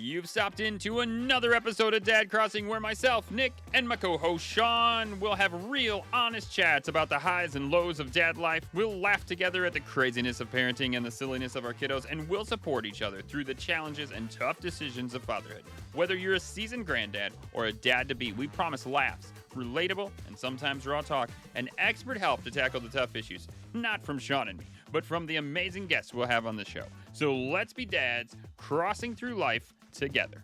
You've stopped into another episode of Dad Crossing where myself, Nick, and my co-host Sean will have real, honest chats about the highs and lows of dad life. We'll laugh together at the craziness of parenting and the silliness of our kiddos, and we'll support each other through the challenges and tough decisions of fatherhood. Whether you're a seasoned granddad or a dad-to-be, we promise laughs, relatable, and sometimes raw talk, and expert help to tackle the tough issues. Not from Sean and me, but from the amazing guests we'll have on the show. So let's be dads crossing through life together.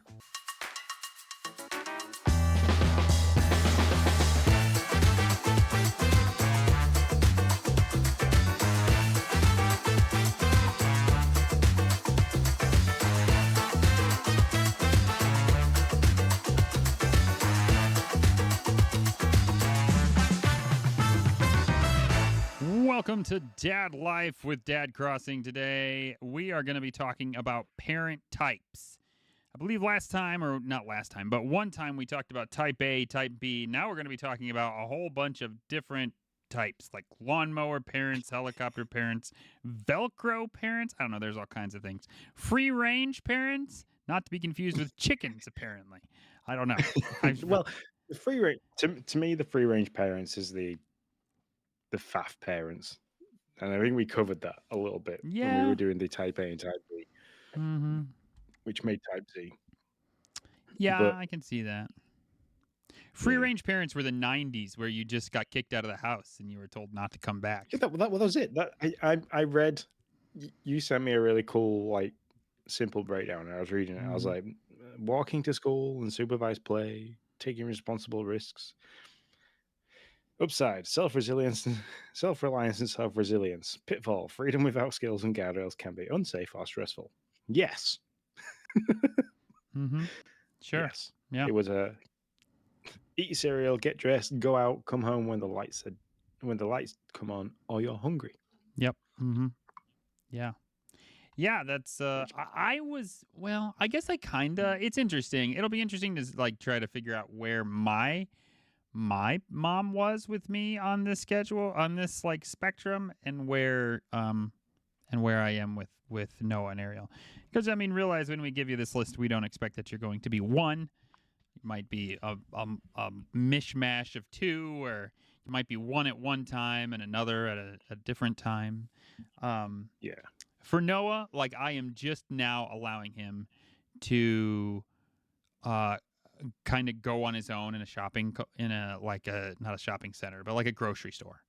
Welcome to Dad Life with Dad Crossing. Today, we are going to be talking about parent types. I believe one time we talked about type A, type B. Now we're going to be talking about a whole bunch of different types, like lawnmower parents, helicopter parents, Velcro parents. I don't know, there's all kinds of things. Free range parents, not to be confused with chickens, apparently. I don't know. Well, the free range to me, the free range parents is the FAF parents, and I think we covered that a little bit when we were doing the type A and type B, which made type Z. Yeah, But I can see that. Free range parents were the 90s, where you just got kicked out of the house and you were told not to come back. Yeah, that was it. I read. You sent me a really cool, like, simple breakdown, and I was reading it. I was like, walking to school and supervised play, taking responsible risks. Upside, self-reliance and self-resilience. Pitfall, freedom without skills and guardrails can be unsafe or stressful. Yes. Sure. Yes. Yeah. It was a eat cereal, get dressed, go out, come home when the lights come on, or you're hungry. Yep. Yeah. Yeah, that's I guess it's interesting. It'll be interesting to like try to figure out where my mom was with me on this schedule, on this like spectrum, and where I am with Noah and Ariel. Because I mean, realize when we give you this list, we don't expect that you're going to be one. It might be a mishmash of two, or you might be one at one time and another at a different time. Yeah. For Noah, like I am just now allowing him to kind of go on his own in not a shopping center, but like a grocery store.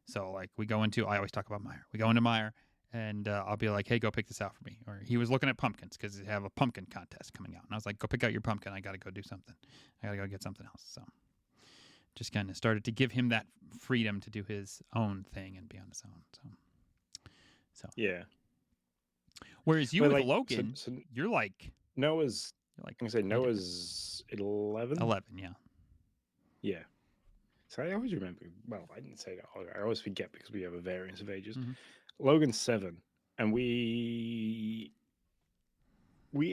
So like I always talk about Meijer. We go into Meijer, and I'll be like, hey, go pick this out for me. Or he was looking at pumpkins because they have a pumpkin contest coming out. And I was like, go pick out your pumpkin. I got to go do something. I got to go get something else. So just kind of started to give him that freedom to do his own thing and be on his own. So yeah. Whereas you with Logan, you're like... Noah's 11? 11, yeah. Yeah. So I always remember, well, I didn't say that. I always forget because we have a variance of ages. Logan's 7, and we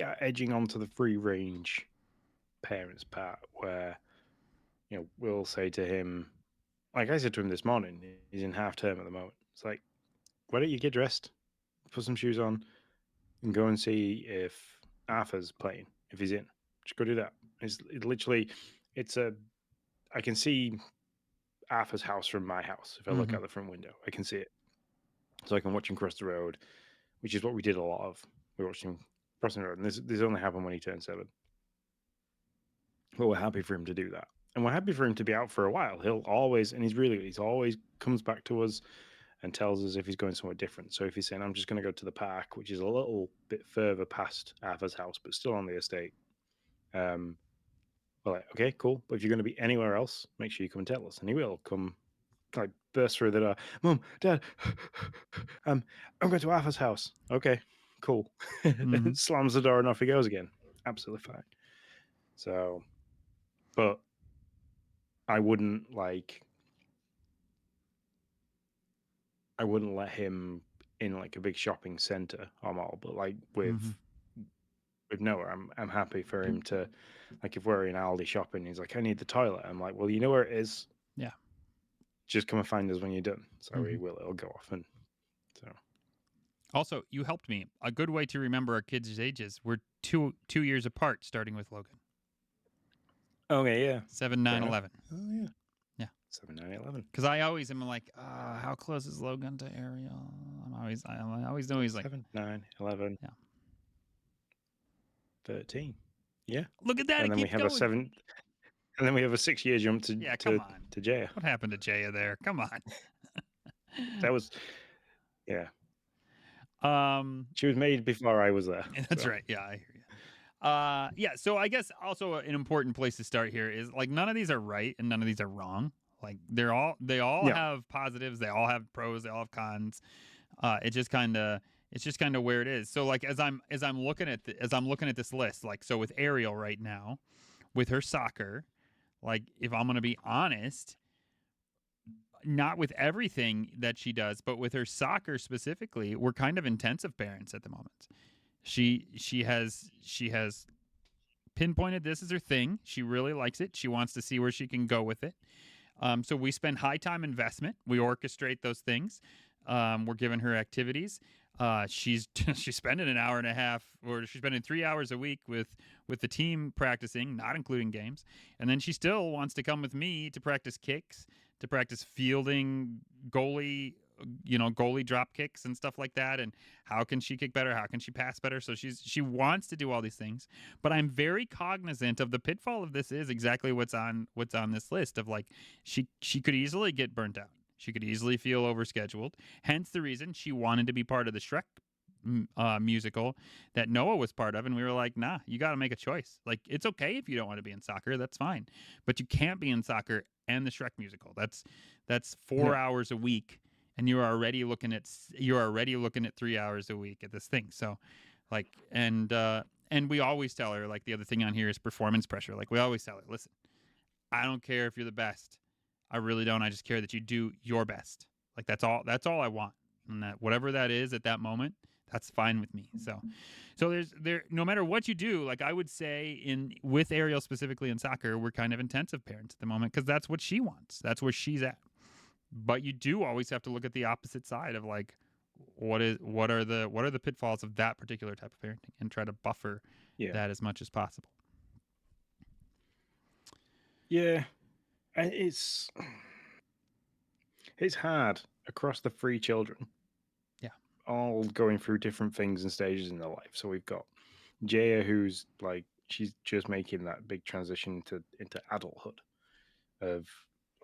are edging onto the free range parents part where, we'll say to him, like I said to him this morning, he's in half term at the moment. It's like, why don't you get dressed, put some shoes on, and go and see if Arthur's playing, if he's in. Just go do that. I can see Arthur's house from my house. If I look out the front window, I can see it. So I can watch him cross the road, which is what we did a lot of. We watched him crossing the road, and this only happened when he turned 7. But we're happy for him to do that. And we're happy for him to be out for a while. He's always comes back to us and tells us if he's going somewhere different. So if he's saying, I'm just going to go to the park, which is a little bit further past Arthur's house, but still on the estate. We're like, okay, cool. But if you're going to be anywhere else, make sure you come and tell us. And he will come, like, burst through the door. Mom, Dad, I'm going to Arthur's house. Okay, cool. Slams the door and off he goes again. Absolutely fine. So, but I wouldn't let him in like a big shopping center or mall, but like with Noah, I'm happy for him to, like, if we're in Aldi shopping, he's like, I need the toilet. I'm like, well, you know where it is. Yeah. Just come and find us when you're done. So he will. It'll go off, and so Also, you helped me. A good way to remember our kids' ages. We're 2 years apart, starting with Logan. Okay, yeah. 7, Fair 9, enough. 11. Oh yeah. Yeah. 7, 9, 11. Because I always am like, how close is Logan to Ariel? I always know he's like, 7, 9, 11, yeah. 13. Yeah. Look at that. And It then we keeps have a going. 7 and then we have a 6-year jump Yeah, come to on. to Jaya. What happened to Jaya there? Come on. That was yeah. um, She was made before I was there. that's So right. Yeah, I hear you. Yeah, so I guess also an important place to start here is like none of these are right and none of these are wrong. Like they all yeah. have positives, they all have pros, they all have cons. It's just kind of where it is. So like as I'm looking at as I'm looking at this list, like so with Ariel right now, with her soccer, like if I'm going to be honest, not with everything that she does, but with her soccer specifically, we're kind of intensive parents at the moment. She has pinpointed this as her thing. She really likes it. She wants to see where she can go with it. So we spend high time investment. We orchestrate those things. We're giving her activities. She's she's spending an hour and a half, or she's spending 3 hours a week with the team practicing, not including games. And then she still wants to come with me to practice kicks, to practice fielding goalie drop kicks and stuff like that, and how can she kick better, how can she pass better. So she wants to do all these things, but I'm very cognizant of the pitfall of this is exactly what's on this list of like she could easily get burnt out, she could easily feel overscheduled, hence the reason she wanted to be part of the Shrek musical that Noah was part of, and we were like, nah, you got to make a choice. Like, it's okay if you don't want to be in soccer, that's fine, but you can't be in soccer and the Shrek musical. That's 4 hours a week, and you're already looking at 3 hours a week at this thing. So, like, and we always tell her, like, the other thing on here is performance pressure. Like, we always tell her, listen, I don't care if you're the best. I really don't. I just care that you do your best. Like, that's all I want. And that whatever that is at that moment, that's fine with me. So there's no matter what you do, like I would say with Ariel specifically in soccer, we're kind of intensive parents at the moment because that's what she wants. That's where she's at. But you do always have to look at the opposite side of like what are the pitfalls of that particular type of parenting and try to buffer Yeah. that as much as possible. Yeah. And it's hard across the 3 children. Yeah. All going through different things and stages in their life. So we've got Jaya, who's like she's just making that big transition into adulthood of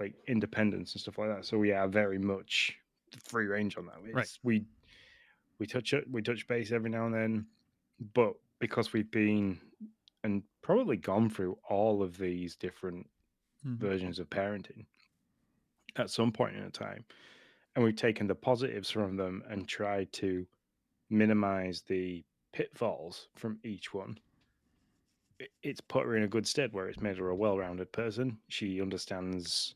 like independence and stuff like that. So we are very much free range on that. Right. We touch base every now and then, but because we've been and probably gone through all of these different versions of parenting at some point in a time, and we've taken the positives from them and tried to minimize the pitfalls from each one, it's put her in a good stead where it's made her a well-rounded person. She understands,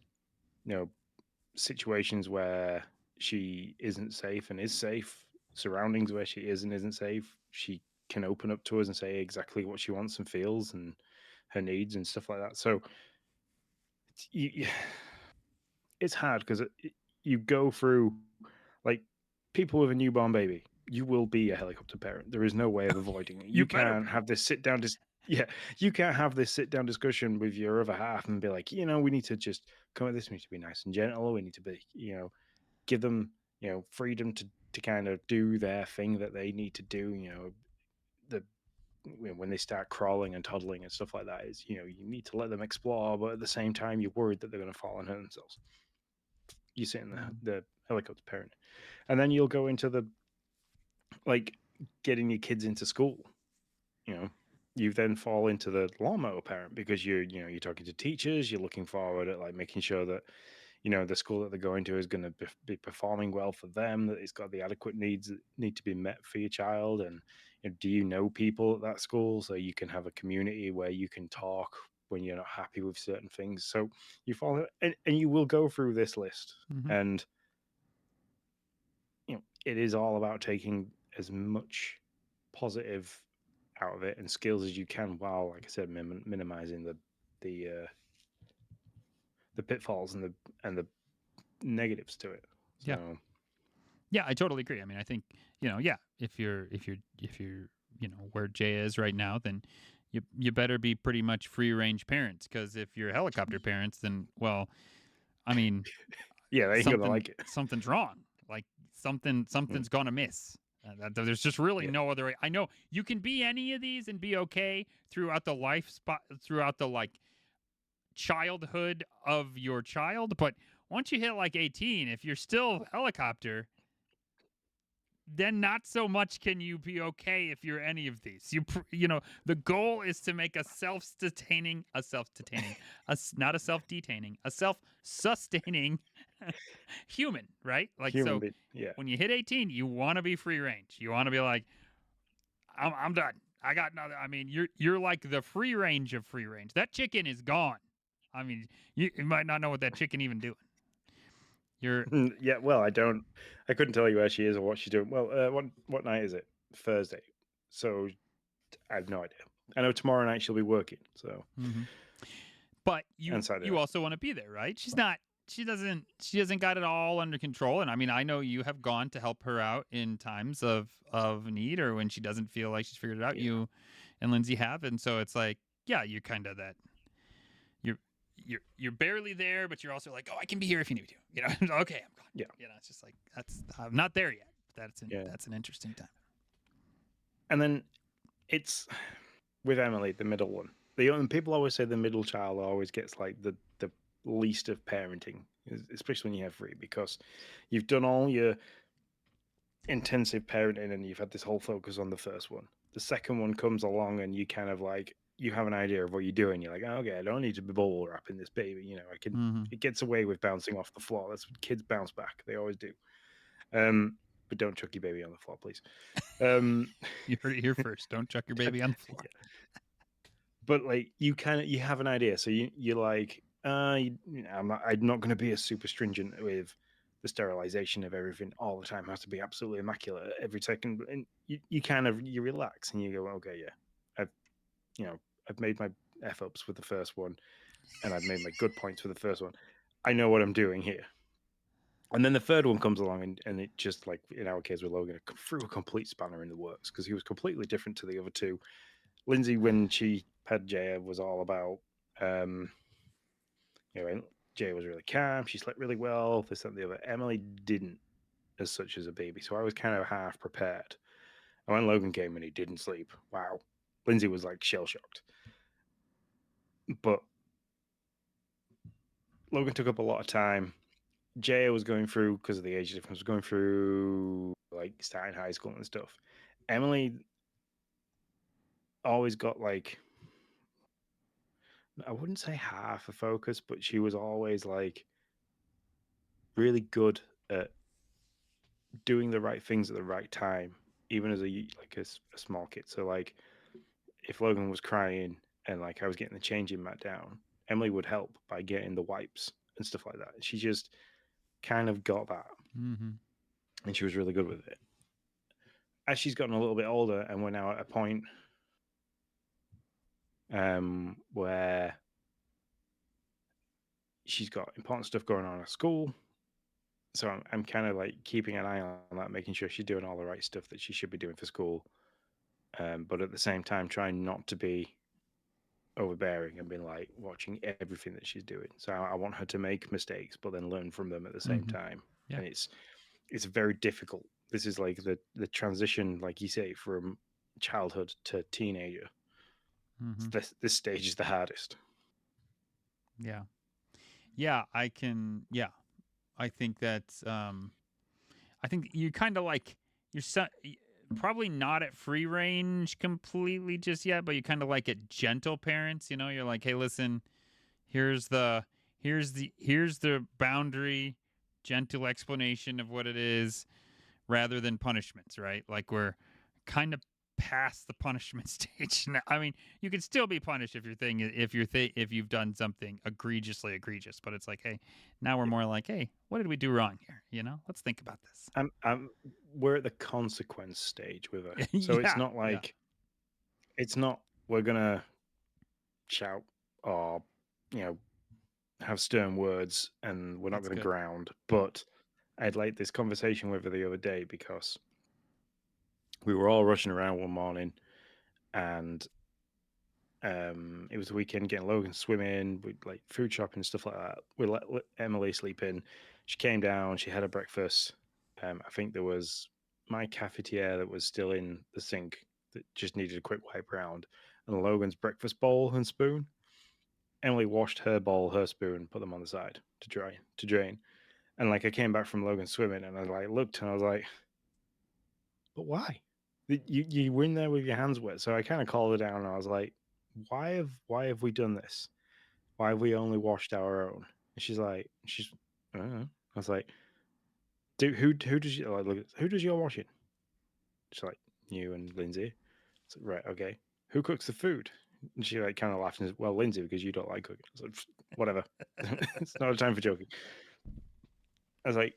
situations where she isn't safe and is safe, surroundings where she is and isn't safe. She can open up to us and say exactly what she wants and feels and her needs and stuff like that. So it's hard because you go through like people with a newborn baby. You will be a helicopter parent. There is no way of avoiding it. You can't have this sit down. You can't have this sit down discussion with your other half and be like, we need to just come at this. We need to be nice and gentle. We need to be, give them, freedom to kind of do their thing that they need to do. When they start crawling and toddling and stuff like that, is you need to let them explore, but at the same time, you're worried that they're going to fall and hurt themselves. You sit in the helicopter parent, and then you'll go into the like getting your kids into school. You then fall into the lawnmower parent because you're talking to teachers. You're looking forward at like making sure that the school that they're going to is going to be performing well for them, that it's got the adequate needs that need to be met for your child. And do you know people at that school so you can have a community where you can talk when you're not happy with certain things? So you follow and you will go through this list, and it is all about taking as much positive out of it and skills as you can, while, like I said, minimizing the pitfalls and the negatives to it. So, Yeah, I totally agree. I mean, I think, yeah, if you're, where Jay is right now, then you better be pretty much free range parents, because if you're helicopter parents, then, well, I mean, Yeah, they ain't gonna something like it. something's wrong. Like, Mm. something's gonna miss. There's just really Yeah. no other way. I know you can be any of these and be okay throughout the life spot, throughout the like childhood of your child, but once you hit like 18, if you're still helicopter, then not so much can you be okay if you're any of these. The goal is to make not a self-detaining, a self-sustaining human, right? Like, Human so being. Yeah. when you hit 18, you want to be free range. You want to be like, I'm done. I got nothing. I mean, you're like the free range of free range. That chicken is gone. I mean, you might not know what that chicken even doing. You're Yeah, well, I couldn't tell you where she is or what she's doing. Well, what night is it? Thursday. So I have no idea. I know tomorrow night she'll be working, so mhm. But and Saturday you night. also want to be there, right? She doesn't got it all under control. And I mean, I know you have gone to help her out in times of need, or when she doesn't feel like she's figured it out. Yeah. You and Lindsay have, and so it's like, yeah, you're kind of that. You're you're barely there, but you're also like, oh, I can be here if you need me to. Okay, I'm gone. Yeah. It's just like, I'm not there yet. Yeah. That's an interesting time. And then it's with Emily, the middle one. People always say the middle child always gets like the least of parenting, especially when you have three, because you've done all your intensive parenting and you've had this whole focus on the first one. The second one comes along and you kind of like you have an idea of what you're doing. You're like, oh, okay, I don't need to be bubble wrapping this baby. I can. Mm-hmm. It gets away with bouncing off the floor. That's what kids bounce back. They always do. But don't chuck your baby on the floor, please. Um, You heard it here first. Don't chuck your baby on the floor. yeah. But like you have an idea. So you're like, I'm not going to be as super stringent with the sterilization of everything all the time. It has to be absolutely immaculate every second. And you relax and you go, okay, yeah, I've you know I've made my f ups with the first one, and I've made my good points with the first one. I know what I'm doing here. And then the third one comes along, and it just like in our case with Logan, it threw a complete spanner in the works because he was completely different to the other two. Lindsay, when she had Jaya, was all about, um, and Jaya was really calm. She slept really well. This and the other. Emily didn't, as such as a baby. So I was kind of half prepared. And when Logan came and he didn't sleep, wow, Lindsay was like shell shocked. But Logan took up a lot of time. Jaya was going through, because of the age difference, was going through like starting high school and stuff. Emily always got like, I wouldn't say half a focus, but she was always like really good at doing the right things at the right time, even as a small kid. So like, if Logan was crying and like I was getting the changing mat down, Emily would help by getting the wipes and stuff like that. She just kind of got that, Mm-hmm. and she was really good with it. As she's gotten a little bit older, and we're now at a point where she's got important stuff going on at school. So I'm kind of like keeping an eye on that, making sure she's doing all the right stuff that she should be doing for school. But at the same time, trying not to be overbearing and being like watching everything that she's doing. So I want her to make mistakes, but then learn from them at the same Mm-hmm. time. Yeah. And it's very difficult. This is like the transition, like you say, from childhood to teenager. Mm-hmm. This stage is the hardest. Yeah. Yeah. I can. Yeah. I think that's. I think you kind of like you're probably not at free range completely just yet, but you kind of like at gentle parents. You're like, hey, listen, here's the here's the boundary, gentle explanation of what it is, rather than punishments, right? Like, we're kind of past the punishment stage now. I mean, you can still be punished if you've done something egregiously egregious, but it's like, hey, now we're more like, hey, what did we do wrong here? Let's think about this. We're at the consequence stage with her, so it's Yeah, not yeah, like it's not we're gonna shout or you know have stern words and we're not that's going to good. ground, but I had like this conversation with her the other day because we were all rushing around one morning, and it was the weekend getting Logan swimming, with like food shopping and stuff like that. We let Emily sleep in. She came down, she had a breakfast. I think there was my cafetiere that was still in the sink that just needed a quick wipe around, and Logan's breakfast bowl and spoon. Emily washed her bowl, her spoon, put them on the side to dry, to drain. And like I came back from Logan swimming, and I like looked, and I was like, "But why? You were in there with your hands wet." So I kind of called her down, and I was like, why have we done this? Why have we only washed our own?" And I don't know. I was like, "Do who does you like? Look, who does your washing?" She's like, "You and Lindsay." It's like, right, okay. Who cooks the food? And she like kind of laughed and said, "Well, Lindsay, because you don't like cooking." I was like, whatever. It's not a time for joking. I was like,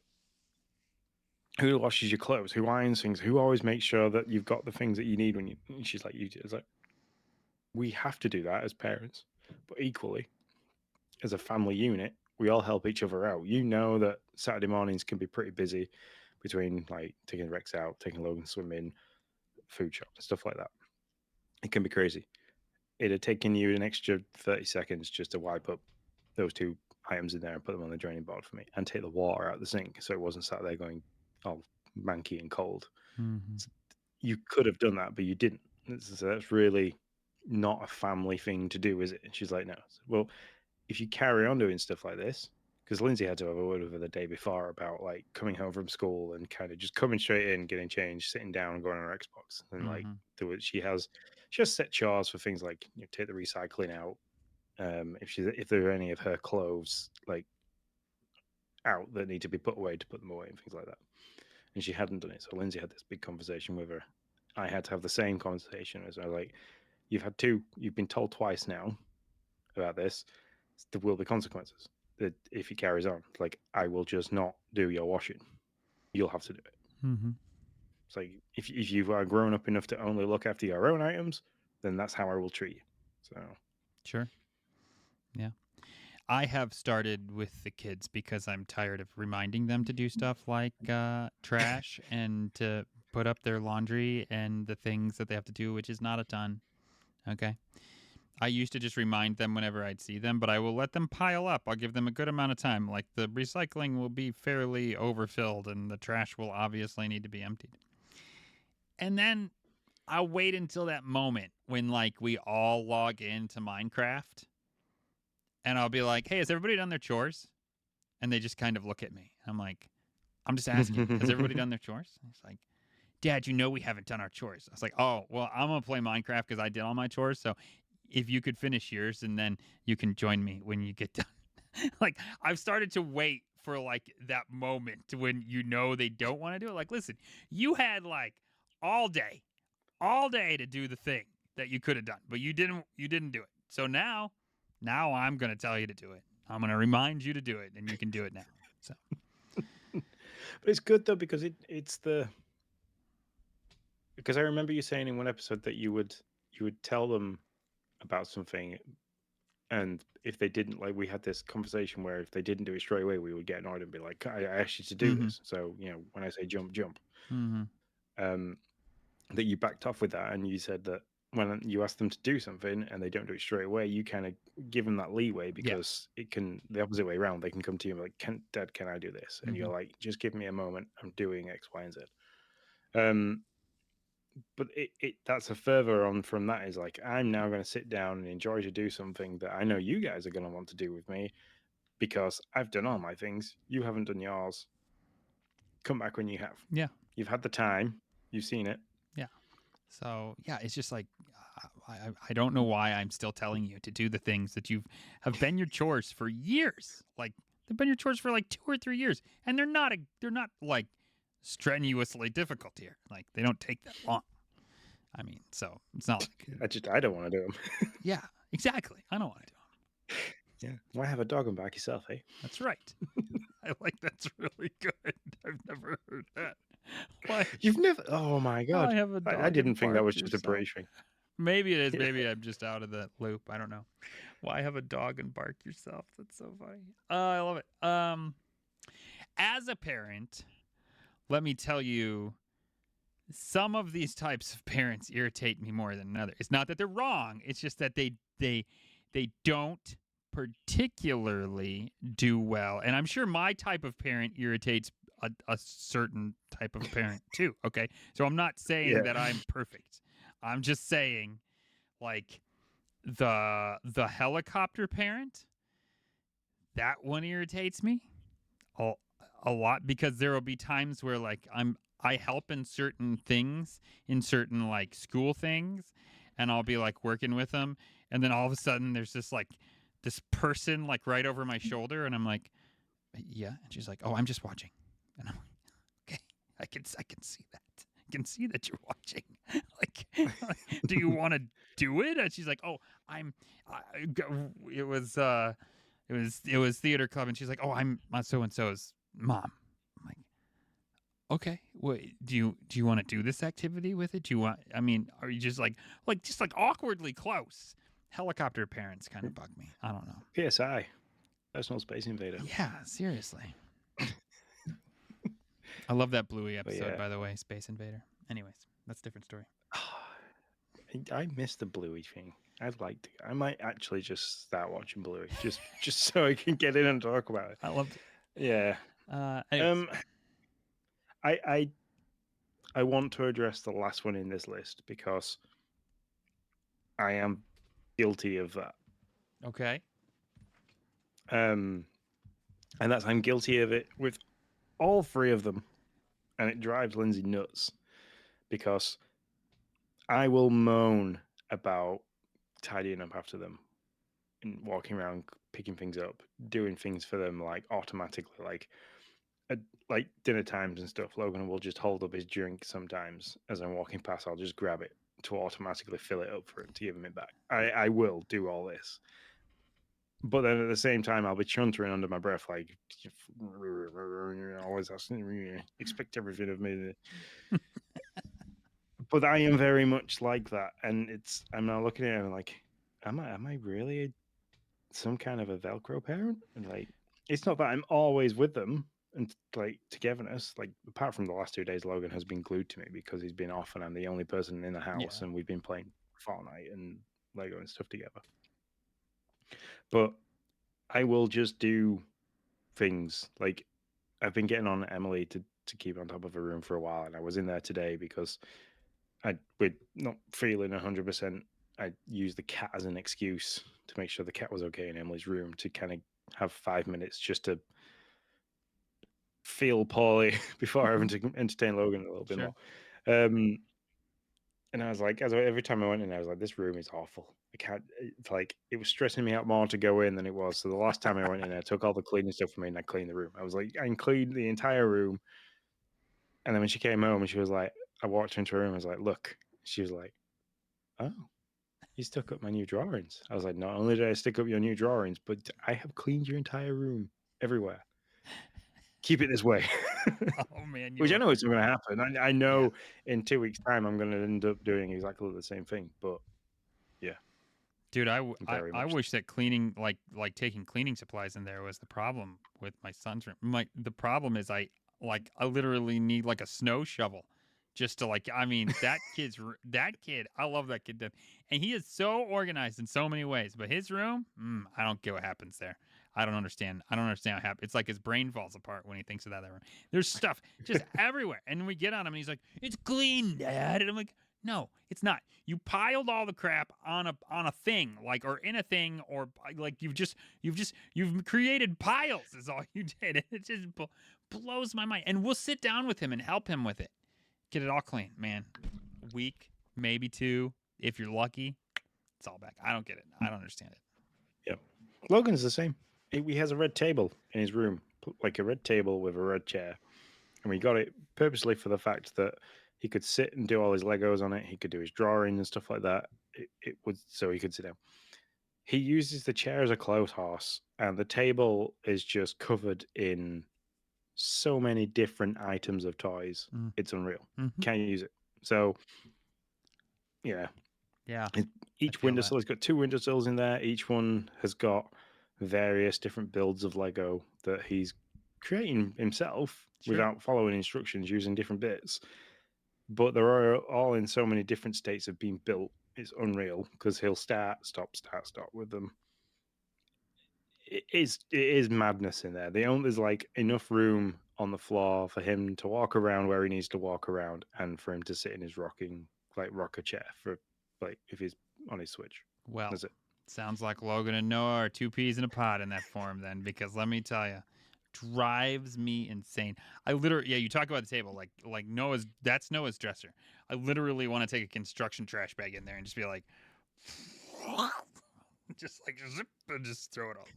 who washes your clothes? Who irons things? Who always makes sure that you've got the things that you need when you? And she's like, you do. I was like, we have to do that as parents, but equally as a family unit, we all help each other out. You know that Saturday mornings can be pretty busy between like taking Rex out, taking Logan swimming, food shop, and stuff like that. It can be crazy. It had taken you an extra 30 seconds just to wipe up those two items in there and put them on the draining board for me and take the water out of the sink so it wasn't sat there going all manky and cold. Mm-hmm. So you could have done that, but you didn't. So that's really not a family thing to do, is it? And she's like, no. Well, if you carry on doing stuff like this, because Lindsay had to have a word with her the day before about like coming home from school and kind of just coming straight in, getting changed, sitting down, and going on her Xbox, and like Mm-hmm. she has set chores for things like take the recycling out. If there are any of her clothes like out that need to be put away to put them away and things like that, and she hadn't done it. So Lindsay had this big conversation with her. I had to have the same conversation as I was like, you've been told twice now about this. There will be consequences. That if he carries on, like I will just not do your washing. You'll have to do it. Mm-hmm. It's like if you are grown up enough to only look after your own items, then that's how I will treat you. So Sure. Yeah. I have started with the kids because I'm tired of reminding them to do stuff like trash and to put up their laundry and the things that they have to do, which is not a ton. Okay. I used to just remind them whenever I'd see them, but I will let them pile up. I'll give them a good amount of time. Like the recycling will be fairly overfilled and the trash will obviously need to be emptied. And then I'll wait until that moment when like we all log into Minecraft and I'll be like, "Hey, has everybody done their chores?" And they just kind of look at me. I'm like, "I'm just asking, has everybody done their chores?" And it's like, "Dad, you know we haven't done our chores." I was like, "Oh, well, I'm gonna play Minecraft because I did all my chores. So if you could finish yours, and then you can join me when you get done." Like I've started to wait for like that moment when they don't want to do it. Like, listen, you had like all day, all day to do the thing that you could have done, but you didn't. You didn't do it. So now I'm gonna tell you to do it. I'm gonna remind you to do it, and you can do it now. So. but it's good though because because I remember you saying in one episode that you would tell them about something, and if they didn't, like we had this conversation where if they didn't do it straight away, we would get annoyed and be like, I asked you to do Mm-hmm. this. So when I say jump, jump. Mm-hmm. um that you backed off with that, and you said that when you ask them to do something and they don't do it straight away, you kind of give them that leeway Yeah. because it can the opposite way around. They can come to you and be like, Dad, can I do this?" And Mm-hmm. you're like, "Just give me a moment. I'm doing X, Y, and Z." Um, but that's a further on from that is like I'm now going to sit down and enjoy to do something that I know you guys are going to want to do with me because I've done all my things. You haven't done yours. Come back when you have. Yeah. You've had the time. You've seen it. Yeah. So yeah, it's just like I don't know why I'm still telling you to do the things that have been your chores for years. Like they've been your chores for like 2 or 3 years, and they're not like strenuously difficult here. Like they don't take that long. I mean, so it's not like I don't want to do them. yeah, exactly. I don't want to do them. Yeah. Why have a dog and back yourself, eh? That's right. I like that's really good. I've never heard that. Why You've never. Oh my why god. have a I dog didn't and think that bark was just a yourself? British thing. Maybe it is. Maybe I'm just out of that loop. I don't know. Why have a dog and bark yourself? That's so funny. I love it. as a parent, let me tell you, some of these types of parents irritate me more than another. It's not that they're wrong. It's just that they don't particularly do well. And I'm sure my type of parent irritates a certain type of parent too. Okay. So I'm not saying Yeah. that I'm perfect. I'm just saying like the helicopter parent, that one irritates me a, a lot because there will be times where like I help in certain things, in certain like school things, and I'll be like working with them, and then all of a sudden there's this person like right over my shoulder, and I'm like, yeah, and she's like, oh, I'm just watching, and I'm like, okay, I can see that. I can see that you're watching. like, do you want to do it? And she's like, oh, it was it was theater club, and she's like, "Oh, I'm my so and so's mom." I'm like, "Okay, wait, do you want to do this activity with it? Do you want? I mean, are you just like awkwardly close?" Helicopter parents kind of bug me. I don't know. PSI, personal space invader. Yeah, seriously. I love that Bluey But episode, yeah, by the way, Space Invader. Anyways, that's a different story. I miss the Bluey thing. I'd like to. I might actually just start watching Bluey, just so I can get in and talk about it. I loved it. Yeah. Anyways, I I want to address the last one in this list because I am guilty of that. okay. And that's I'm guilty of it with all three of them, and it drives Lindsay nuts because I will moan about tidying up after them and walking around, picking things up, doing things for them like automatically, like at like dinner times and stuff. Logan will just hold up his drink sometimes as I'm walking past. I'll just grab it to automatically fill it up for him to give him it back. I will do all this, but then at the same time, I'll be chuntering under my breath, like always asking, expect everything of me. But I am very much like that, and I'm now looking at it and I'm like, am I really some kind of a Velcro parent? And like, it's not that I'm always with them and like togetherness. Like, apart from the last 2 days, Logan has been glued to me because he's been off, and I'm the only person in the house, Yeah. and we've been playing Fortnite and Lego and stuff together. But I will just do things like I've been getting on Emily to keep on top of her room for a while, and I was in there today because we're not feeling 100%. I used the cat as an excuse to make sure the cat was okay in Emily's room to kind of have 5 minutes just to feel poorly before having to entertain Logan a little bit Sure. more. And I was like, every time I went in, I was like, this room is awful. I can't. It's like it was stressing me out more to go in than it was. So the last time I went in, I took all the cleaning stuff from me and I cleaned the room. I was like, I cleaned the entire room. And then when she came home and she was like, I walked into her room. I was like, look. She was like, oh, you stuck up my new drawings. I was like, not only did I stick up your new drawings, but I have cleaned your entire room everywhere. Keep it this way. Oh man, you Which I were. know is going to happen. I Yeah. know in 2 weeks' time I'm going to end up doing exactly the same thing. But yeah, Dude, very I much. wish that cleaning like taking cleaning supplies in there was the problem with my son's room. The problem is I literally need like a snow shovel just to like I mean that kid I love that kid and he is so organized in so many ways, but his room I don't get what happens there. I don't understand how it happens. It's like his brain falls apart when he thinks of that room. There's stuff just everywhere, and we get on him and he's like, "It's clean, Dad," and I'm like, no, it's not. You piled all the crap on a thing, like or in a thing, or like you've created piles. Is all you did. It just blows my mind. And we'll sit down with him and help him with it. Get it all clean, man. A week, maybe two, if you're lucky. It's all back. I don't get it. I don't understand it. Yeah. Logan's the same. He has a red table in his room, like a red table with a red chair. And we got it purposely for the fact that he could sit and do all his Legos on it. He could do his drawing and stuff like that. It would so he could sit down. He uses the chair as a clothes horse, and the table is just covered in so many different items of toys. Mm. It's unreal. Mm-hmm. Can't use it. So, yeah. Yeah. Each feel windowsill has got 2 windowsills in there. Each one has got various different builds of Lego that he's creating himself Sure. without following instructions, using different bits. But they're all in so many different states of being built. It's unreal because he'll start, stop with them. It is madness in there. There's like enough room on the floor for him to walk around where he needs to walk around, and for him to sit in his rocker chair for like if he's on his Switch. Well, That's it. sounds like Logan and Noah are two peas in a pod in that form then, because let me tell you, drives me insane. I literally, yeah, you talk about the table like that's Noah's dresser. I literally want to take a construction trash bag in there and just be like, just like zip and just throw it all away.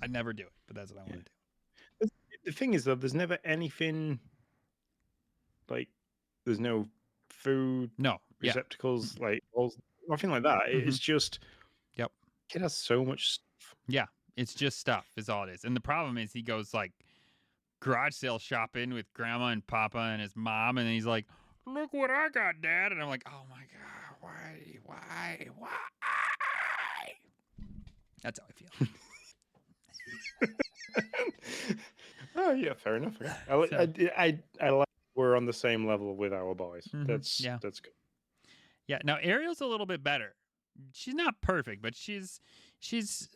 I never do it, but that's what I want to do. The thing is, though, there's never anything like there's no food No, yeah, receptacles, like nothing like that. mm-hmm. It's just Yep, it has so much stuff. yeah. It's just stuff is all it is, and the problem is he goes like garage sale shopping with grandma and papa and his mom, and he's like, "Look what I got, Dad!" And I'm like, "Oh my god, why?" That's how I feel. Oh yeah, fair enough. Yeah. So, I like we're on the same level with our boys. yeah, That's good. yeah. Now Ariel's a little bit better. She's not perfect, but she's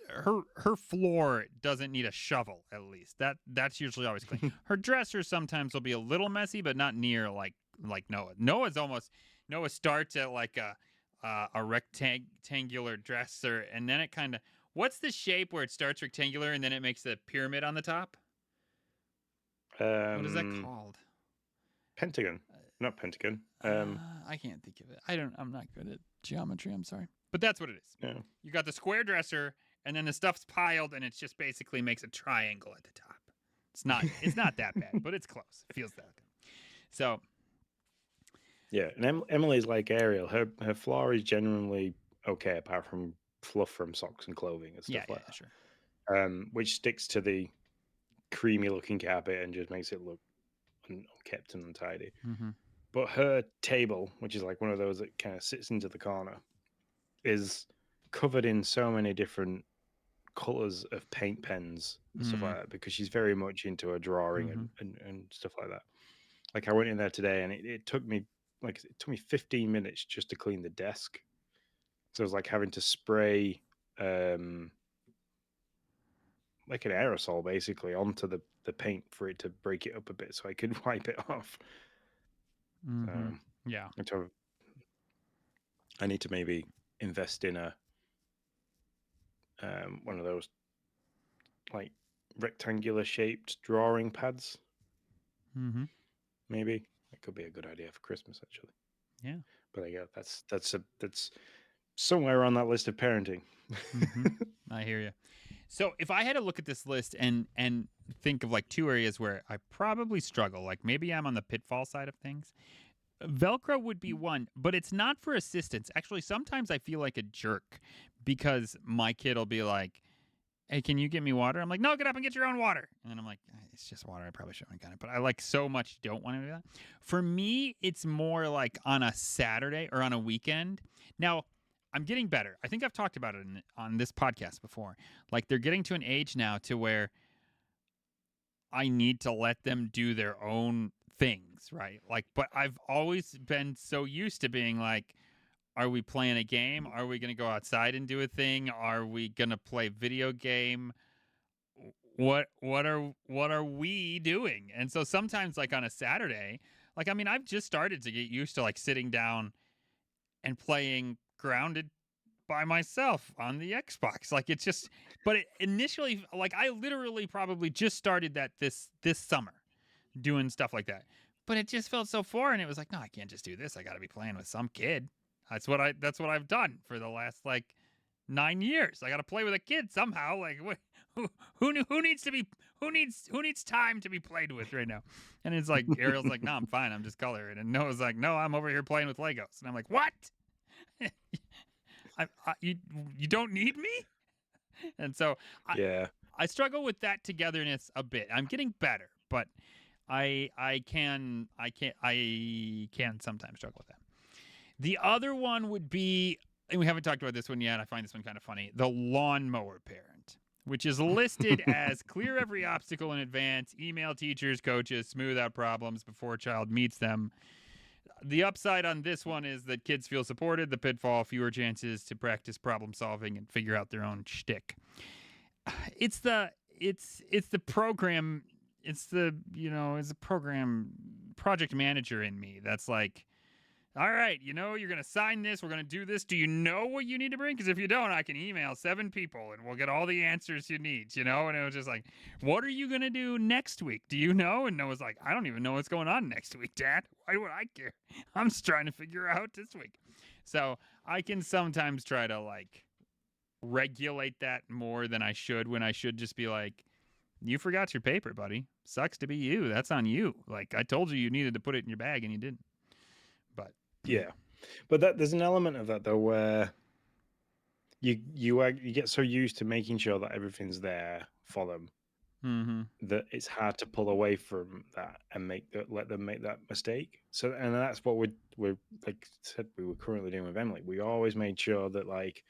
her floor doesn't need a shovel at least. That's usually always clean. Her dresser sometimes will be a little messy, but not near like Noah. Noah starts at like a rectangular dresser, and then it kind of what's the shape where it starts rectangular and then it makes a pyramid on the top? What is that called? Pentagon, not pentagon. I can't think of it. I'm not good at geometry. I'm sorry, but that's what it is. Yeah. You got the square dresser, and then the stuff's piled, and it's just basically makes a triangle at the top. It's not that bad, but it's close. It feels that good. So Yeah, and Emily's like Ariel. Her floor is genuinely okay, apart from fluff from socks and clothing and stuff like that. sure. Which sticks to the creamy looking carpet and just makes it look unkept and untidy. Mm-hmm. But her table, which is like one of those that kind of sits into the corner, is covered in so many different colors of paint pens and stuff like that because she's very much into her drawing and stuff like that. Like I went in there today and it took me 15 minutes just to clean the desk. So it was like having to spray like an aerosol basically onto the paint for it to break it up a bit so I could wipe it off. Yeah. I need to maybe invest in a one of those like rectangular shaped drawing pads. Maybe that could be a good idea for Christmas actually. Yeah. But yeah, that's somewhere on that list of parenting. I hear you. So if I had to look at this list and think of like two areas where I probably struggle, like maybe I'm on the pitfall side of things. Velcro would be one, but it's not for assistance. Actually, sometimes I feel like a jerk because my kid will be like, "Hey, can you get me water?" I'm like, "No, get up and get your own water." And then I'm like, "It's just water. I probably shouldn't have got it." But I like so much don't want to do that. For me, it's more like on a Saturday or on a weekend. Now, I'm getting better. I think I've talked about it on this podcast before. Like they're getting to an age now to where I need to let them do their own things, right? Like, but I've always been so used to being like, are we playing a game? Are we going to go outside and do a thing? Are we going to play video game? What are we doing? And so sometimes like on a Saturday, like I mean, I've just started to get used to like sitting down and playing Grounded by myself on the Xbox. Like it's just, but initially, like I literally probably just started that this summer doing stuff like that. But it just felt so foreign. It was like, no, I can't just do this. I got to be playing with some kid. That's what I've done for the last like 9 years. I got to play with a kid somehow. Like who needs time to be played with right now? And it's like Ariel's like, no, I'm fine. I'm just coloring. And Noah's like, no, I'm over here playing with Legos. And I'm like, what? You don't need me? And so I struggle with that togetherness a bit. I'm getting better, but I can sometimes struggle with that. The other one would be, and we haven't talked about this one yet. I find this one kind of funny. The Lawnmower Parent, which is listed as clear every obstacle in advance, email teachers, coaches, smooth out problems before child meets them. The upside on this one is that kids feel supported. The pitfall, fewer chances to practice problem solving and figure out their own shtick. It's the program. It's the program project manager in me that's like, all right, you're going to sign this. We're going to do this. Do you know what you need to bring? Because if you don't, I can email 7 people and we'll get all the answers you need, And it was just like, what are you going to do next week? Do you know? And Noah's like, I don't even know what's going on next week, Dad. Why would I care? I'm just trying to figure out this week. So I can sometimes try to like regulate that more than I should, when I should just be like, you forgot your paper, buddy. Sucks to be you. That's on you. Like, I told you needed to put it in your bag and you didn't. But Yeah, but there's an element of that though where you get so used to making sure that everything's there for them that it's hard to pull away from that and let them make that mistake. So, and that's what we're like I said we were currently doing with Emily. We always made sure that, like,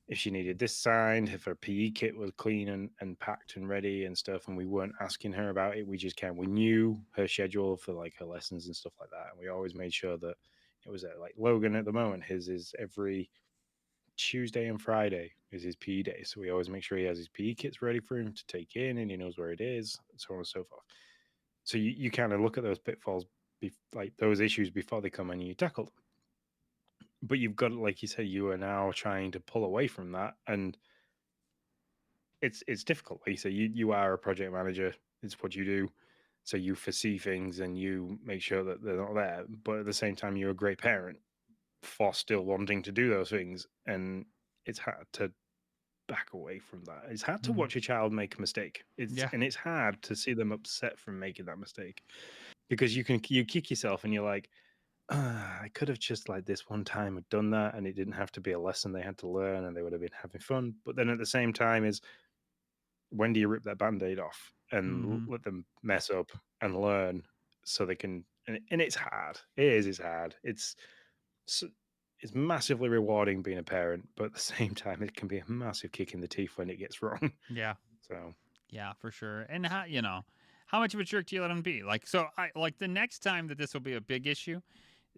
if she needed this signed, if her PE kit was clean and packed and ready and stuff, and we weren't asking her about it, we knew her schedule for like her lessons and stuff like that, and we always made sure that it was like Logan at the moment. His is every Tuesday and Friday is his PE day, so we always make sure he has his PE kits ready for him to take in, and he knows where it is, and so on and so forth. So you kind of look at those pitfalls, like those issues before they come, and you tackle them. But you've got, like you said, you are now trying to pull away from that, and it's difficult. Like you say, you are a project manager. It's what you do. So you foresee things and you make sure that they're not there. But at the same time, you're a great parent for still wanting to do those things. And it's hard to back away from that. It's hard to watch a child make a mistake. And it's hard to see them upset from making that mistake, because you kick yourself and you're like, I could have just, like, this one time had done that, and it didn't have to be a lesson they had to learn, and they would have been having fun. But then at the same time is, when do you rip that band-aid off and let them mess up and learn so they can? And it's hard. It's hard. It's massively rewarding being a parent, but at the same time, it can be a massive kick in the teeth when it gets wrong. Yeah. So yeah, for sure. And how much of a jerk do you let them be? Like, so I like the next time that this will be a big issue,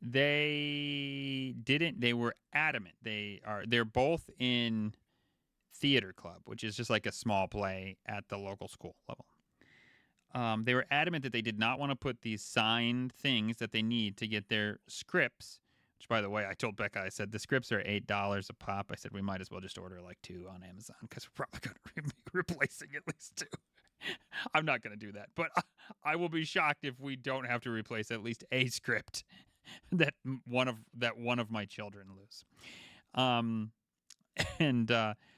they were adamant. They're both in theater club, which is just like a small play at the local school level. They were adamant that they did not want to put these signed things that they need to get their scripts, which, by the way, I told Becca, I said, the scripts are $8 a pop. I said, we might as well just order like 2 on Amazon, because we're probably going to be replacing at least 2. I'm not going to do that, but I will be shocked if we don't have to replace at least a script that one of my children lose.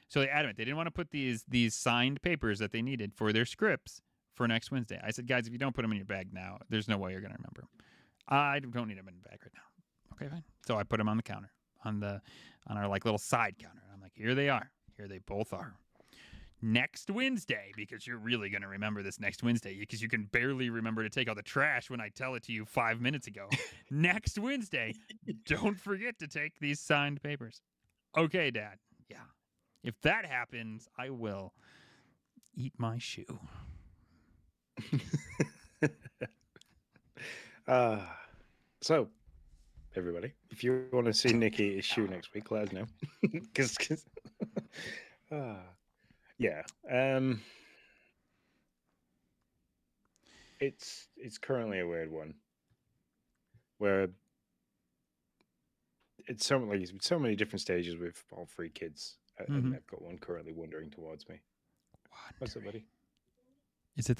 So they adamant they didn't want to put these signed papers that they needed for their scripts for next Wednesday. I said, guys, if you don't put them in your bag now, there's no way you're going to remember them. I don't need them in the bag right now. Okay, fine. So I put them on the counter, on our like little side counter. I'm like, here they are. Here they both are. Next Wednesday, because you're really going to remember this next Wednesday, because you can barely remember to take out the trash when I tell it to you 5 minutes ago. Next Wednesday, don't forget to take these signed papers. Okay, Dad. Yeah. If that happens, I will eat my shoe. So, everybody, if you want to see Nick eat his shoe next week, let us know. Because, yeah, it's currently a weird one, where it's so many different stages with all 3 kids, and I've got one currently wandering towards me. What's up, buddy? Is it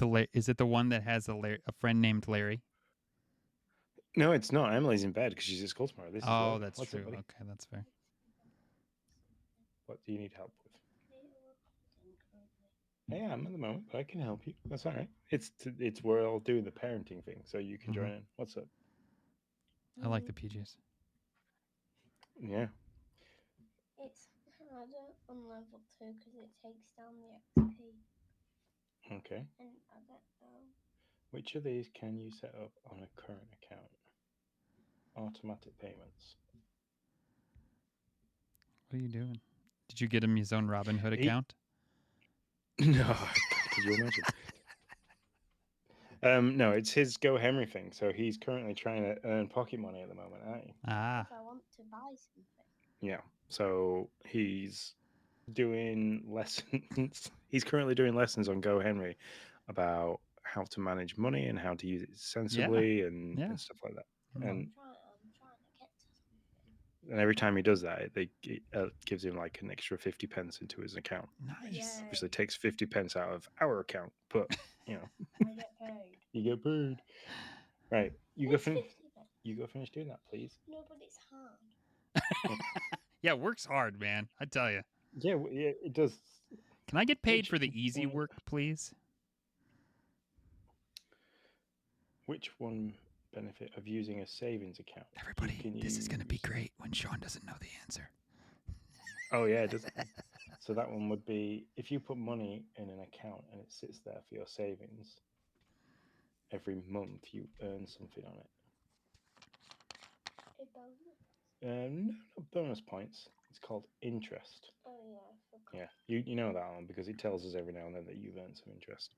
the one that has a friend named Larry? No, it's not. Emily's in bed because she's at school tomorrow. This is Larry. That's What's true. Up, buddy? Okay, that's fair. What do you need help with? Yeah, I'm at the moment, but I can help you. That's all right. We're all doing the parenting thing, so you can join in. What's up? I like the PJs. Yeah. It's harder on level 2 because it takes down the XP. Okay. And I don't know. Which of these can you set up on a current account? Automatic payments. What are you doing? Did you get him his own Robinhood account? No, could you imagine? No, it's his Go Henry thing. So he's currently trying to earn pocket money at the moment, aren't you? Ah, If I want to buy something. Yeah. So he's doing lessons. He's currently doing lessons on Go Henry about how to manage money and how to use it yeah, sensibly and, yeah. and stuff like that. Mhm. And I'm trying to get to something. and every time he does that, it gives him like an extra 50 pence into his account. Nice. Yay. Obviously, takes 50 pence out of our account, but you know, I get paid. you get paid. Right, It's 50 pence. You go finish doing that, please. No, but it's hard. Yeah, work's hard, man. I tell you. Yeah, it does. Can I get paid Which for the easy one- work, please? Which one benefit of using a savings account? Everybody, this is going to be great when Sean doesn't know the answer. Oh yeah, it does. So that one would be if you put money in an account and it sits there for your savings. Every month you earn something on it. A bonus? No, not bonus points. It's called interest. Oh yeah, I forgot. Yeah, you know that one because it tells us every now and then that you've earned some interest.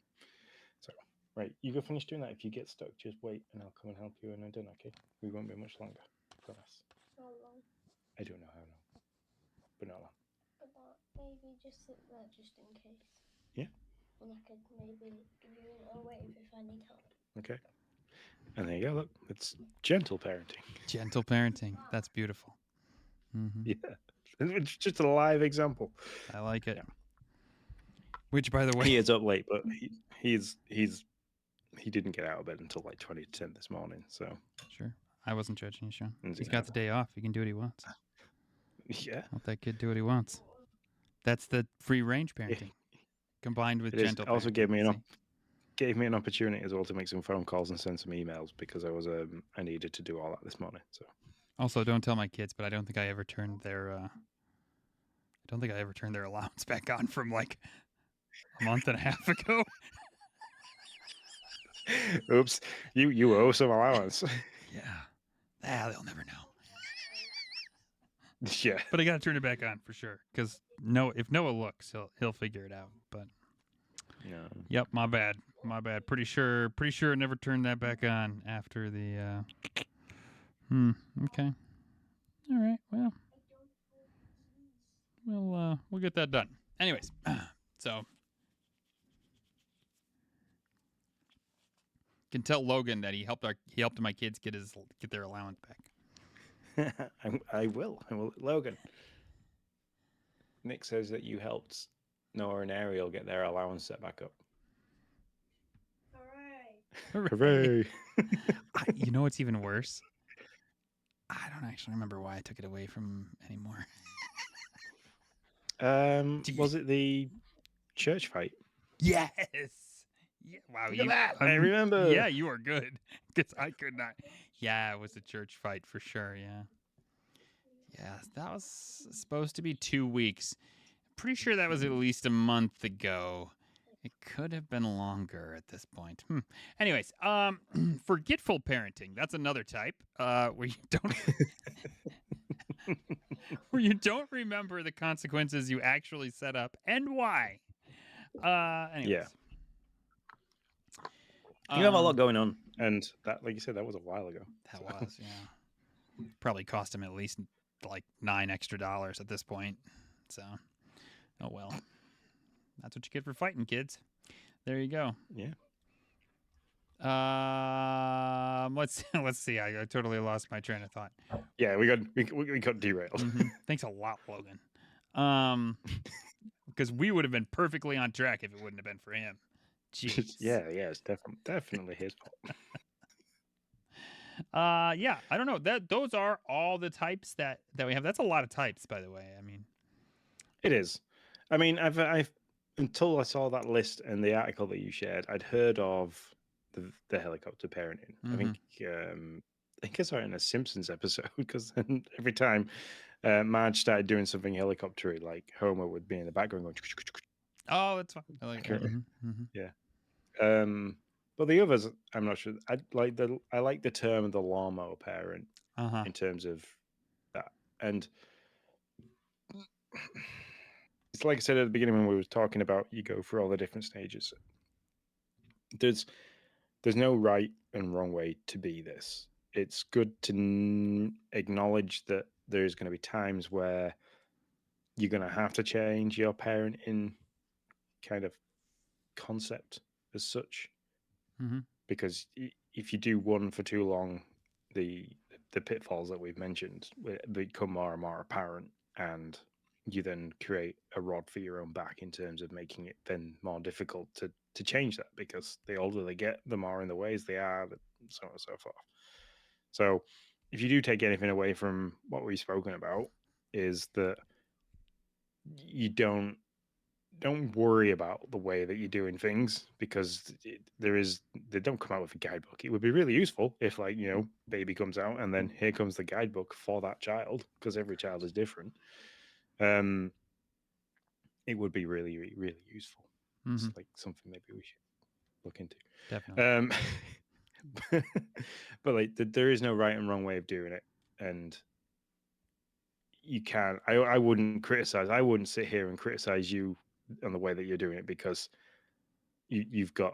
So, right, you go finish doing that. If you get stuck, just wait and I'll come and help you when I'm done, okay? We won't be much longer. Promise. How long? I don't know how long, but not long. About maybe just sit there just in case. Yeah. And I could maybe give you a little wave if I need help. Okay. And there you go. Look, it's gentle parenting. Gentle parenting. That's beautiful. Mm-hmm. Yeah. It's just a live example. I like it. Yeah. Which, by the way, He is up late, but he didn't get out of bed until like 20 to 10 this morning. So sure. I wasn't judging you, Sean. And He's got the day off. He can do what he wants. yeah, Let that kid do what he wants. That's the free range parenting combined with it is. gentle Also parenting. gave me an opportunity as well to make some phone calls and send some emails because I needed to do all that this morning. So also, don't tell my kids, but I don't think I ever turned their allowance back on from like a month and a half ago. oops, you owe some allowance. Yeah, they'll never know. Yeah, But I got to turn it back on for sure because if Noah looks, he'll figure it out. But no. Yep, my bad. Pretty sure I never turned that back on after the. Okay. All right. Well, we'll get that done. Anyways, so can tell Logan that he helped my kids get their allowance back. I will, Logan. Nick says that you helped Noah and Ariel get their allowance set back up. Hooray! Hooray! You know what's even worse? I don't actually remember why I took it away from anymore. Was it the church fight? Yes. Yeah. Wow. Look at that. I remember. Yeah, you are good because I could not. Yeah, it was a church fight for sure. Yeah. Yeah, that was supposed to be 2 weeks. Pretty sure that was at least a month ago. It could have been longer at this point. Anyways, forgetful parenting. That's another type where you don't remember the consequences you actually set up and why. Anyways. Yeah. You have a lot going on, and that, like you said, that was a while ago. That was, yeah. Probably cost him at least like $9 extra at this point. So, oh well. That's what you get for fighting, kids. There you go. Yeah. Let's see. I totally lost my train of thought. Yeah, we got derailed. Mm-hmm. Thanks a lot, Logan. Because we would have been perfectly on track if it wouldn't have been for him. Jeez. yeah, it's definitely his fault. Yeah, I don't know. Those are all the types that we have. That's a lot of types, by the way. I mean, it is. I mean, I've until I saw that list and the article that you shared, I'd heard of the helicopter parenting. Mm-hmm. I think I saw it in a Simpsons episode because every time Marge started doing something helicoptery, like Homer would be in the background going. Oh, that's fine. I like that. Mm-hmm. Yeah. But the others, I'm not sure. I like the term the lawnmower parent in terms of that, and it's like I said at the beginning when we were talking about you go through all the different stages. There's there's no right and wrong way to be this. It's good to acknowledge that there's going to be times where you're going to have to change your parenting kind of concept as such, Mm-hmm. because if you do one for too long, the the pitfalls that we've mentioned become more and more apparent, and you then create a rod for your own back in terms of making it then more difficult to change that, because the older they get, the more in the ways they are, so on and so forth. So if you do take anything away from what we've spoken about, is that you don't worry about the way that you're doing things, because they don't come out with a guidebook. It would be really useful if, like, baby comes out and then here comes the guidebook for that child, because every child is different. um it would be really, really, really useful. It's Mm-hmm. like something maybe we should look into. Definitely. um but like there is no right and wrong way of doing it, and you can I wouldn't criticize. I wouldn't sit here and criticize you on the way that you're doing it, because you've got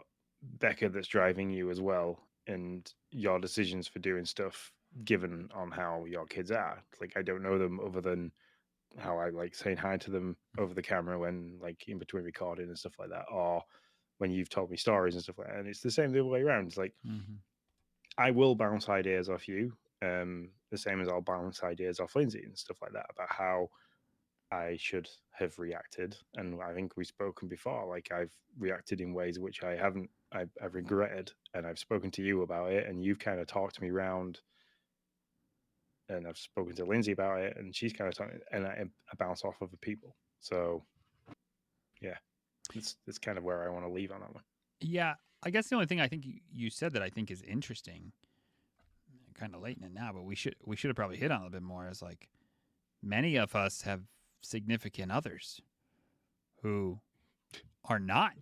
Becca that's driving you as well, and your decisions for doing stuff given on how your kids are. Like, I don't know them other than how I like saying hi to them over the camera when, like, in between recording and stuff like that, or when you've told me stories and stuff like that. And it's the same the other way around. It's like, Mm-hmm. I will bounce ideas off you, the same as I'll bounce ideas off Lindsay and stuff like that about how I should have reacted. And I think we've spoken before. Like, I've reacted in ways which I've regretted, and I've spoken to you about it, and you've kind of talked me round, and I've spoken to Lindsay about it, and she's kind of talking, and I bounce off other people. So yeah, it's kind of where I want to leave on that one. Yeah, I guess the only thing I think you said that I think is interesting, kind of late in it now, but we should have probably hit on a little bit more, is like many of us have significant others who are not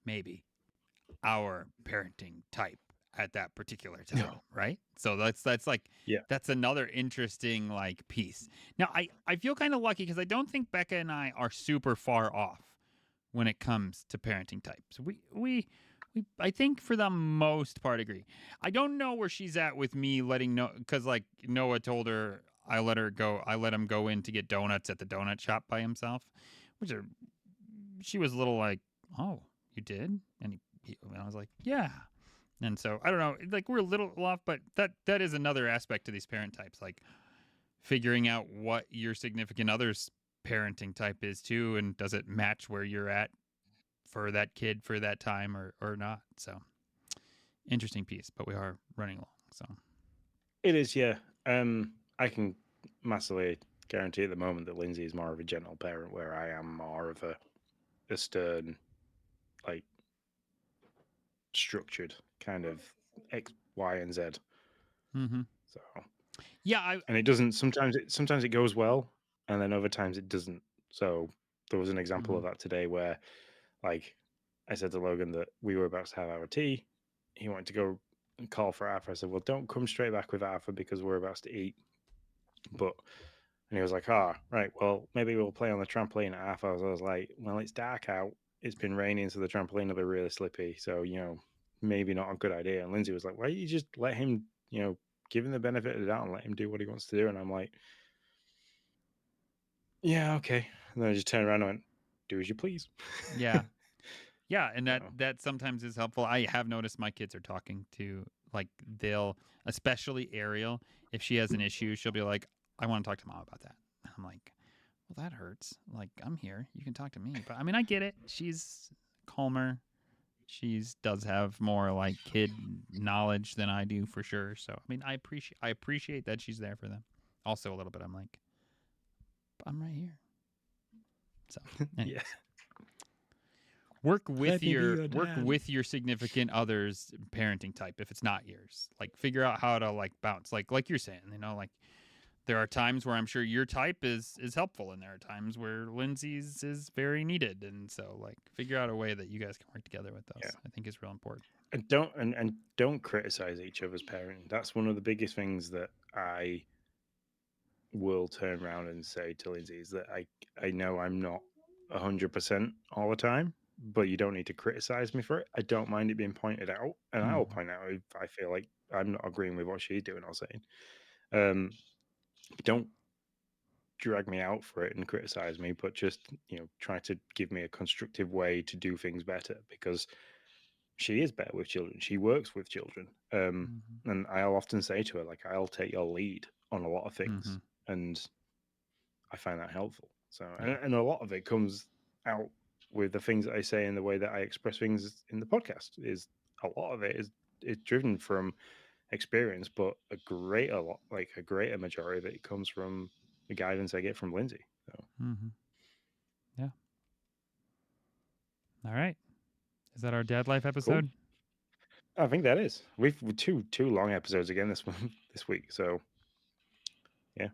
maybe our parenting type at that particular time, No. right? So that's like Yeah. that's another interesting like piece. Now I feel kind of lucky because I don't think Becca and I are super far off when it comes to parenting types. We I think for the most part agree. I don't know where she's at with me letting know, because like Noah told her I let him go in to get donuts at the donut shop by himself, which are, she was a little like, oh, you did? And I was like, yeah. And so I don't know, like we're a little off, but that is another aspect to these parent types, like figuring out what your significant other's parenting type is too, and does it match where you're at for that kid for that time or not. So interesting piece, but we are running along. So It is, yeah. I can massively guarantee at the moment that Lindsay is more of a gentle parent, where I am more of a stern, like, structured kind of X, Y, and Z. mm-hmm. So, Yeah, and it doesn't. Sometimes it goes well, and then other times it doesn't. So there was an example mm-hmm. of that today where, like, I said to Logan that we were about to have our tea. He wanted to go and call for Arthur. I said, "Well, don't come straight back with Arthur because we're about to eat." But and he was like, "Ah, right. Well, maybe we'll play on the trampoline at Arthur." I was like, "Well, it's dark out. It's been raining, so the trampoline will be really slippy. So, maybe not a good idea." And Lindsay was like, "Why don't you just let him, give him the benefit of the doubt and let him do what he wants to do?" And I'm like, "Yeah, okay." And then I just turned around and went, "Do as you please." Yeah. Yeah, and that So, that sometimes is helpful. I have noticed my kids are talking to, like, they'll, especially Ariel, if she has an issue, she'll be like, I want to talk to mom about that. And I'm like, well, that hurts. Like, I'm here. You can talk to me. But I mean, I get it. She's calmer. She does have more like kid knowledge than I do for sure. So I mean, I appreciate that she's there for them. Also a little bit I'm like, I'm right here. So anyways. yeah. Work Let with me be your your work dad. with your significant other's parenting type if it's not yours. Like figure out how to like bounce. Like you're saying, like there are times where I'm sure your type is helpful, and there are times where Lindsay's is very needed. And so like figure out a way that you guys can work together with Yeah. those. I think is real important. And don't criticize each other's parenting. That's one of the biggest things that I will turn around and say to Lindsay, is that I know I'm not 100% all the time, but you don't need to criticize me for it. I don't mind it being pointed out, and I will Mhm. point out if I feel like I'm not agreeing with what she's doing or saying. Um, but don't drag me out for it and criticize me, but just try to give me a constructive way to do things better because she is better with children. She works with children, Mhm. and I'll often say to her like, "I'll take your lead on a lot of things," Mhm. and I find that helpful. So, Yeah. and a lot of it comes out with the things that I say and the way that I express things in the podcast. Is a lot of it is driven from experience, but a greater majority of it comes from the guidance I get from Lindsay. So Mhm. Yeah. All right. Is that our dad life cool. episode? I think that is. We've two long episodes again this this week. So yeah,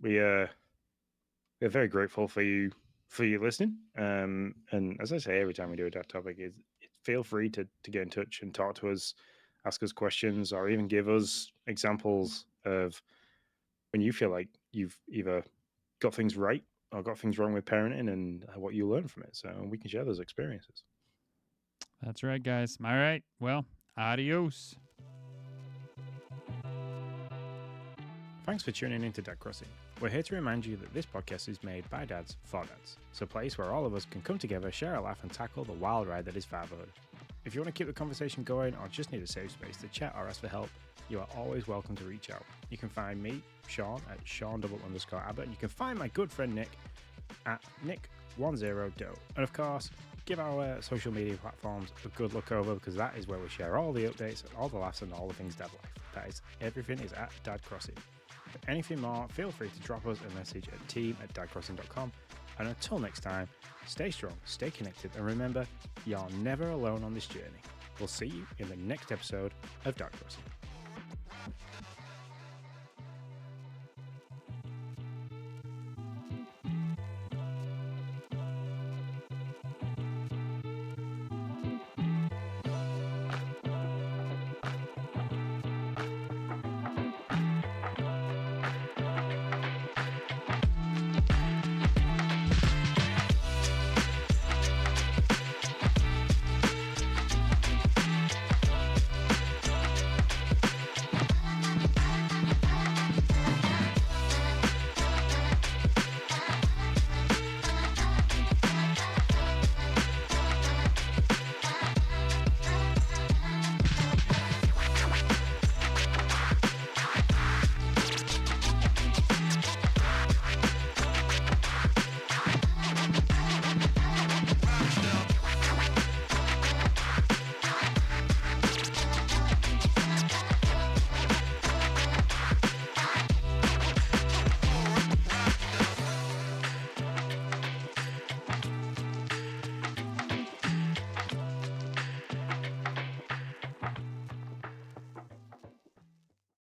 we we're very grateful for you listening. And as I say every time we do a dad topic, is feel free to get in touch and talk to us, ask us questions, or even give us examples of when you feel like you've either got things right or got things wrong with parenting and what you learn from it. So we can share those experiences. That's right, guys. All right. Well, adios. Thanks for tuning in to Dad Crossing. We're here to remind you that this podcast is made by dads for dads. It's a place where all of us can come together, share a laugh, and tackle the wild ride that is fatherhood. If you want to keep the conversation going or just need a safe space to chat or ask for help, you are always welcome to reach out. You can find me, Sean, at Sean_Abbott, and you can find my good friend Nick at Nick10Do. And of course, give our social media platforms a good look over because that is where we share all the updates, all the laughs, and all the things dad life. That is, everything is at Dad Crossing. For anything more, feel free to drop us a message at team@dadcrossing.com. And until next time, stay strong, stay connected, and remember, you're never alone on this journey. We'll see you in the next episode of Dad Crossing.